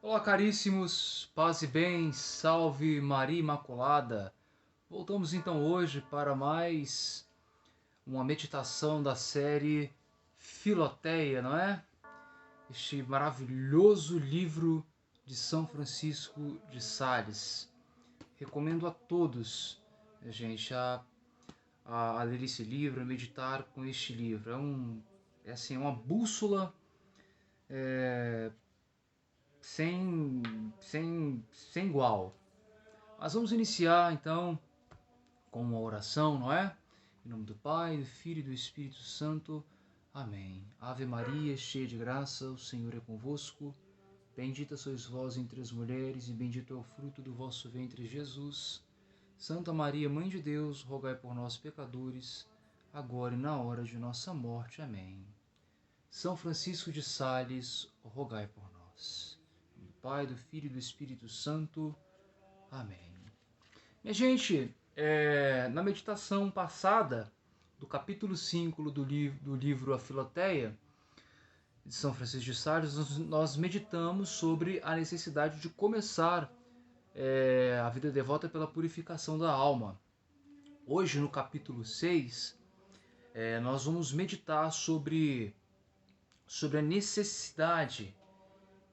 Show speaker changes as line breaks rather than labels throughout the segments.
Olá, caríssimos, paz e bem, salve Maria Imaculada. Voltamos então hoje para mais uma meditação da série Filoteia, não é? Este maravilhoso livro de São Francisco de Sales. Recomendo a todos, gente, a ler esse livro, a meditar com este livro. É assim, uma bússola sem igual. Mas vamos iniciar então com uma oração, não é? Em nome do Pai, do Filho e do Espírito Santo. Amém. Ave Maria, cheia de graça, o Senhor é convosco. Bendita sois vós entre as mulheres, e bendito é o fruto do vosso ventre, Jesus. Santa Maria, Mãe de Deus, rogai por nós, pecadores, agora e na hora de nossa morte. Amém. São Francisco de Sales, rogai por nós. Em nome do Pai, do Filho e do Espírito Santo. Amém. Minha gente, na meditação passada do capítulo 5 do livro A Filoteia, de São Francisco de Sales, nós meditamos sobre a necessidade de começar a vida devota pela purificação da alma. Hoje, no capítulo 6, nós vamos meditar sobre a necessidade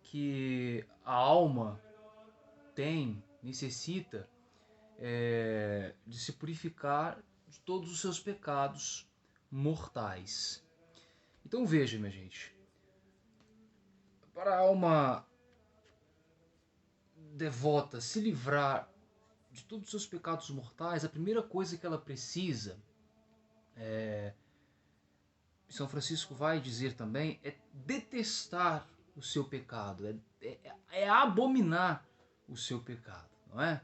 que a alma necessita de se purificar de todos os seus pecados mortais. Então veja, minha gente, para a alma devota se livrar de todos os seus pecados mortais, a primeira coisa que ela precisa, São Francisco vai dizer também, é detestar o seu pecado, é abominar o seu pecado, não é?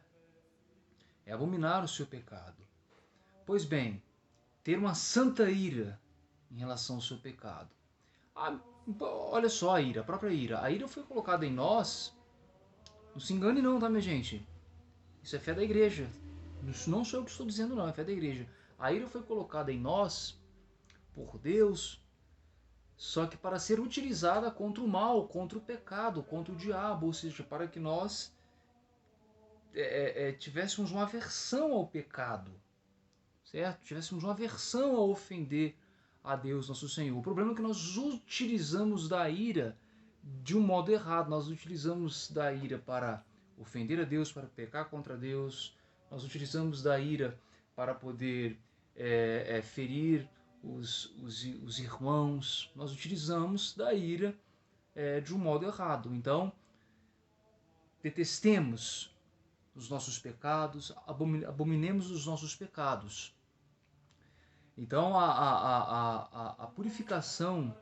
É abominar o seu pecado. Pois bem, ter uma santa ira em relação ao seu pecado. Olha só a ira, a própria ira. A ira foi colocada em nós, não se engane não, tá, minha gente? Isso é fé da igreja. Isso não sou eu que estou dizendo não, é fé da igreja. A ira foi colocada em nós por Deus, só que para ser utilizada contra o mal, contra o pecado, contra o diabo, ou seja, para que nós tivéssemos uma aversão ao pecado, certo? Tivéssemos uma aversão a ofender a Deus, nosso Senhor. O problema é que nós utilizamos da ira de um modo errado. Nós utilizamos da ira para ofender a Deus, para pecar contra Deus. Nós utilizamos da ira para poder ferir os irmãos. Nós utilizamos da ira de um modo errado. Então, detestemos os nossos pecados, abominemos os nossos pecados. Então a purificação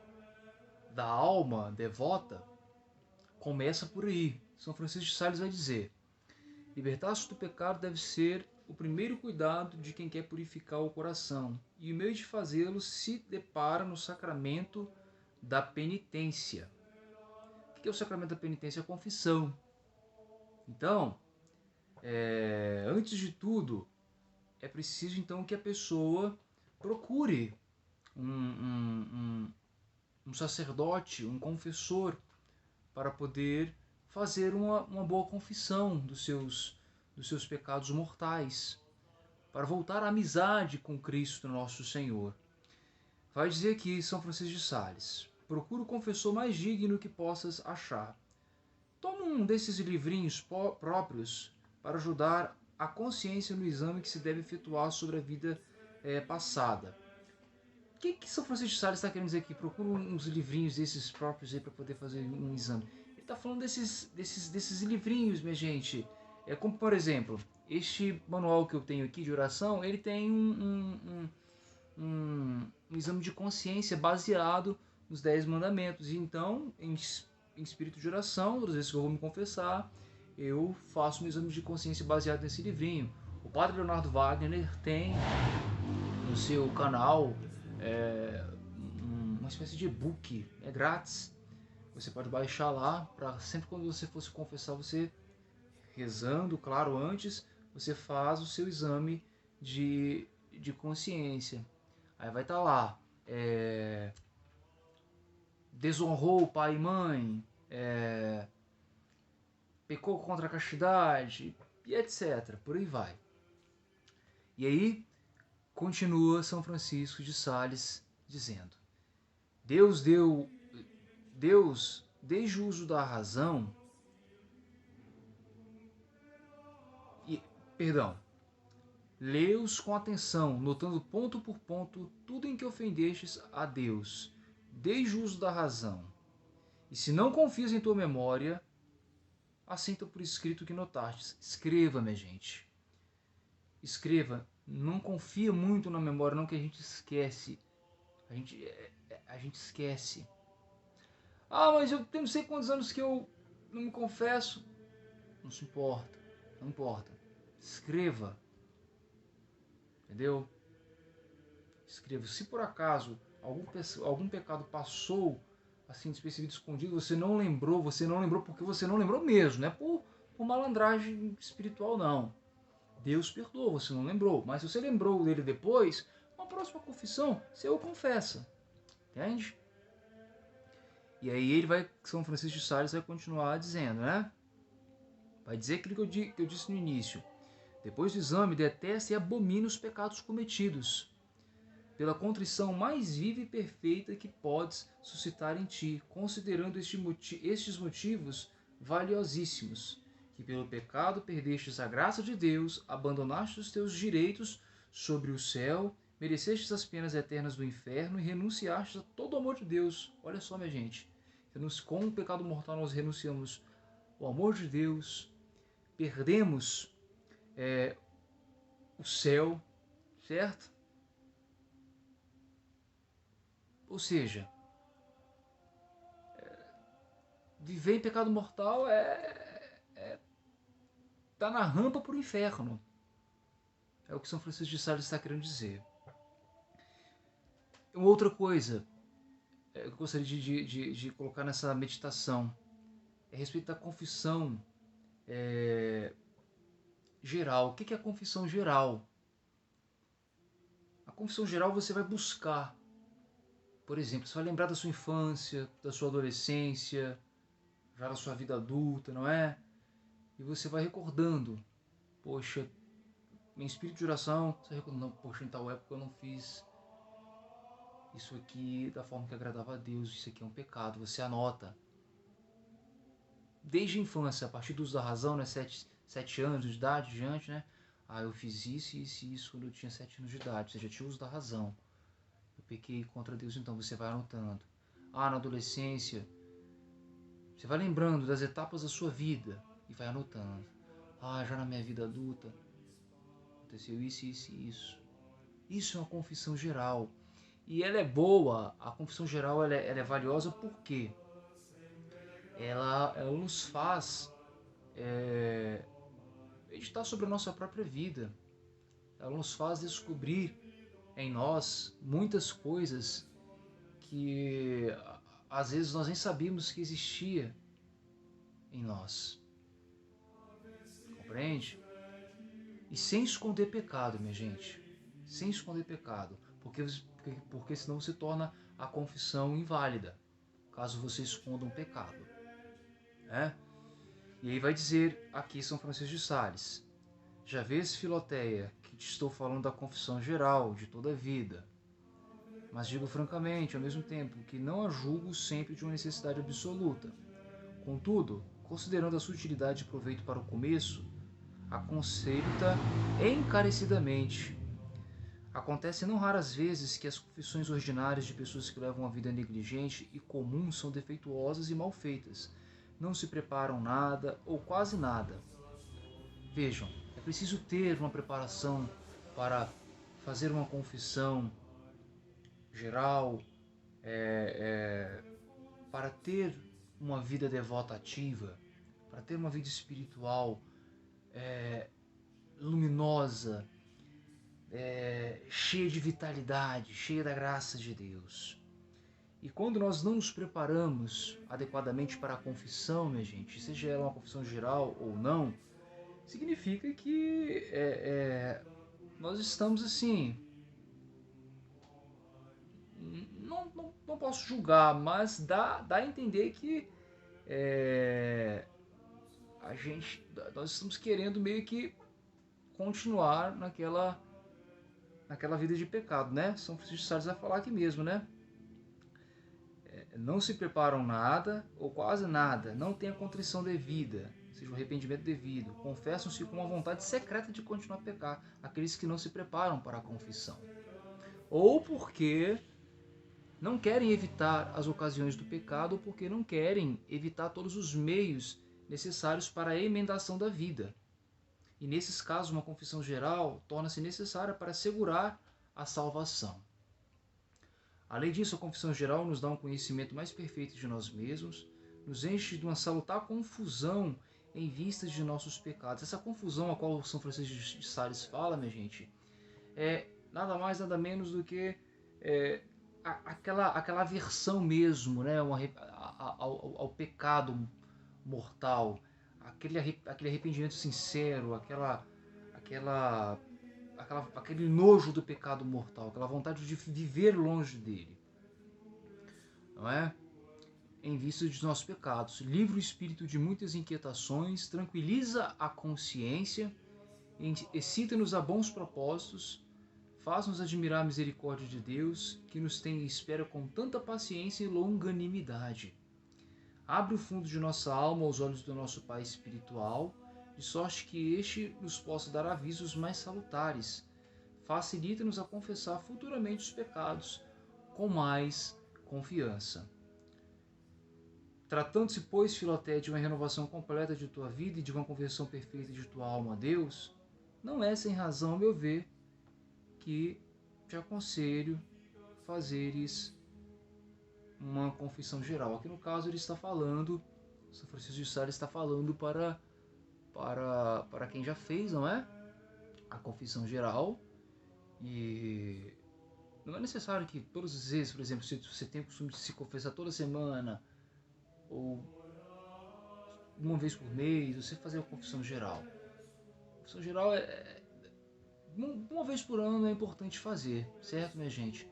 da alma devota começa por aí. São Francisco de Sales vai dizer: libertar-se do pecado deve ser o primeiro cuidado de quem quer purificar o coração, e o meio de fazê-lo se depara no sacramento da penitência. O que é o sacramento da penitência? A confissão. Então, antes de tudo, é preciso então que a pessoa procure um sacerdote, um confessor, para poder fazer uma boa confissão dos seus pecados mortais, para voltar à amizade com Cristo nosso Senhor. Vai dizer aqui São Francisco de Sales: procura o confessor mais digno que possas achar. Toma um desses livrinhos próprios para ajudar a consciência no exame que se deve efetuar sobre a vida passada. O que São Francisco de Sales está querendo dizer aqui? Procura uns livrinhos desses próprios aí para poder fazer um exame. Ele está falando desses livrinhos, minha gente. É como, por exemplo, este manual que eu tenho aqui de oração, ele tem um exame de consciência baseado nos 10 mandamentos. E então, em espírito de oração, todas as vezes que eu vou me confessar, eu faço um exame de consciência baseado nesse livrinho. O Padre Leonardo Wagner tem no seu canal uma espécie de e-book, é grátis. Você pode baixar lá para sempre quando você for se confessar, você rezando, claro, antes, você faz o seu exame de consciência. Aí vai estar lá, desonrou pai e mãe, pecou contra a castidade, e etc. Por aí vai. E aí, continua São Francisco de Sales dizendo: Deus, desde o uso da razão, perdão, lê-os com atenção, notando ponto por ponto tudo em que ofendestes a Deus, desde o uso da razão. E se não confias em tua memória, assenta por escrito o que notastes. Escreva, minha gente. Escreva. Não confia muito na memória, não, que a gente esquece. A gente esquece. Ah, mas eu tenho não sei quantos anos que eu não me confesso. Não se importa. Não importa. Escreva. Entendeu? Escreva. Se por acaso algum pecado passou assim despercebido, escondido, você não lembrou porque você não lembrou mesmo, não é por malandragem espiritual, não. Deus perdoa, você não lembrou, mas se você lembrou dele depois, na próxima confissão, você o confessa. Entende? E aí São Francisco de Sales vai continuar dizendo, né? Vai dizer aquilo que eu disse no início. Depois do exame, detesta e abomina os pecados cometidos, pela contrição mais viva e perfeita que podes suscitar em ti, considerando estes motivos valiosíssimos, que pelo pecado perdestes a graça de Deus, abandonastes os teus direitos sobre o céu, merecestes as penas eternas do inferno e renunciastes a todo o amor de Deus. Olha só, minha gente, com o pecado mortal nós renunciamos ao amor de Deus, perdemos o céu, certo? Ou seja, viver em pecado mortal tá na rampa para o inferno. É o que São Francisco de Sales está querendo dizer. Uma outra coisa que eu gostaria de colocar nessa meditação é a respeito da confissão geral. O que é a confissão geral? A confissão geral você vai buscar. Por exemplo, você vai lembrar da sua infância, da sua adolescência, já da sua vida adulta, não é? E você vai recordando. Poxa, em espírito de oração, você recordando, não, poxa, em tal época eu não fiz isso aqui da forma que agradava a Deus, isso aqui é um pecado. Você anota. Desde a infância, a partir do uso da razão, né, 7 anos de idade diante, né? Ah, eu fiz isso quando eu tinha 7 anos de idade. Você já tinha uso da razão. Eu pequei contra Deus, então você vai anotando. Ah, na adolescência, você vai lembrando das etapas da sua vida e vai anotando. Ah, já na minha vida adulta, aconteceu isso, isso e isso. Isso é uma confissão geral. E ela é boa, a confissão geral ela é valiosa porque ela nos faz meditar sobre a nossa própria vida. Ela nos faz descobrir em nós muitas coisas que às vezes nós nem sabíamos que existia em nós. Compreende? E sem esconder pecado, minha gente. Sem esconder pecado. Porque senão se torna a confissão inválida, caso você esconda um pecado. Né? E aí vai dizer aqui São Francisco de Sales: já vês, Filoteia, que te estou falando da confissão geral, de toda a vida. Mas digo francamente, ao mesmo tempo, que não a julgo sempre de uma necessidade absoluta. Contudo, considerando a sua utilidade e proveito para o começo, aconselho-ta encarecidamente. Acontece não raras vezes que as confissões ordinárias de pessoas que levam uma vida negligente e comum são defeituosas e mal feitas. Não se preparam nada ou quase nada. Vejam, é preciso ter uma preparação para fazer uma confissão geral, para ter uma vida devota ativa, para ter uma vida espiritual luminosa, cheia de vitalidade, cheia da graça de Deus. E quando nós não nos preparamos adequadamente para a confissão, minha gente, seja ela uma confissão geral ou não, significa que nós estamos assim, não posso julgar, mas dá a entender que nós estamos querendo meio que continuar naquela vida de pecado, né? São Francisco de Sales vai falar aqui mesmo, né? Não se preparam nada ou quase nada, não tem a contrição devida, ou seja, o arrependimento devido, confessam-se com uma vontade secreta de continuar a pecar, aqueles que não se preparam para a confissão. Ou porque não querem evitar as ocasiões do pecado, ou porque não querem evitar todos os meios necessários para a emendação da vida. E nesses casos, uma confissão geral torna-se necessária para assegurar a salvação. Além disso, a confissão geral nos dá um conhecimento mais perfeito de nós mesmos, nos enche de uma salutar confusão em vista de nossos pecados. Essa confusão a qual São Francisco de Sales fala, minha gente, é nada mais, nada menos do que aquela aversão mesmo, né, ao pecado mortal, aquele arrependimento sincero, aquele nojo do pecado mortal, aquela vontade de viver longe dele, não é? Em vista dos nossos pecados. Livra o espírito de muitas inquietações, tranquiliza a consciência, excita-nos a bons propósitos, faz-nos admirar a misericórdia de Deus, que nos tem e espera com tanta paciência e longanimidade. Abre o fundo de nossa alma aos olhos do nosso Pai espiritual, de sorte que este nos possa dar avisos mais salutares. Facilita-nos a confessar futuramente os pecados com mais confiança. Tratando-se, pois, Filoté, de uma renovação completa de tua vida e de uma conversão perfeita de tua alma a Deus, não é sem razão, a meu ver, que te aconselho fazeres uma confissão geral. Aqui no caso ele está falando, São Francisco de Sales está falando para quem já fez, não é? A confissão geral. E não é necessário que todas as vezes, por exemplo, se você tem o costume de se confessar toda semana ou uma vez por mês, você fazer uma confissão geral. A confissão geral uma vez por ano é importante fazer, certo, minha gente?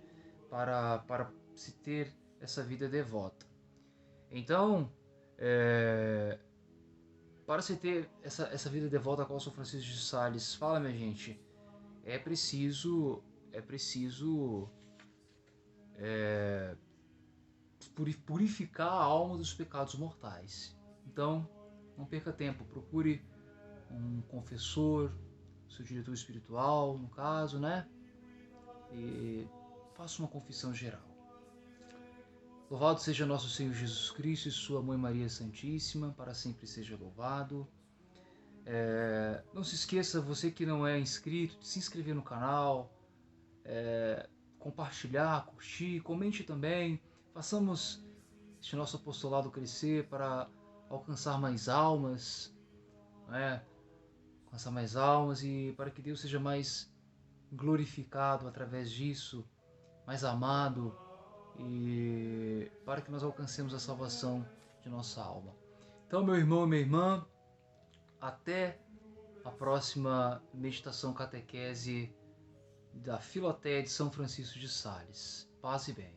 Para se ter essa vida devota. Então, para se ter essa vida devota a qual São Francisco de Sales fala, minha gente, é preciso purificar a alma dos pecados mortais. Então, não perca tempo, procure um confessor, seu diretor espiritual, no caso, né? E faça uma confissão geral. Louvado seja nosso Senhor Jesus Cristo e sua Mãe Maria Santíssima, para sempre seja louvado. Não se esqueça, você que não é inscrito, de se inscrever no canal, compartilhar, curtir, comente também. Façamos este nosso apostolado crescer para alcançar mais almas, né? Alcançar mais almas e para que Deus seja mais glorificado através disso, mais amado, e para que nós alcancemos a salvação de nossa alma. Então, meu irmão e minha irmã, até a próxima meditação catequese da Filoté de São Francisco de Sales. Paz e bem.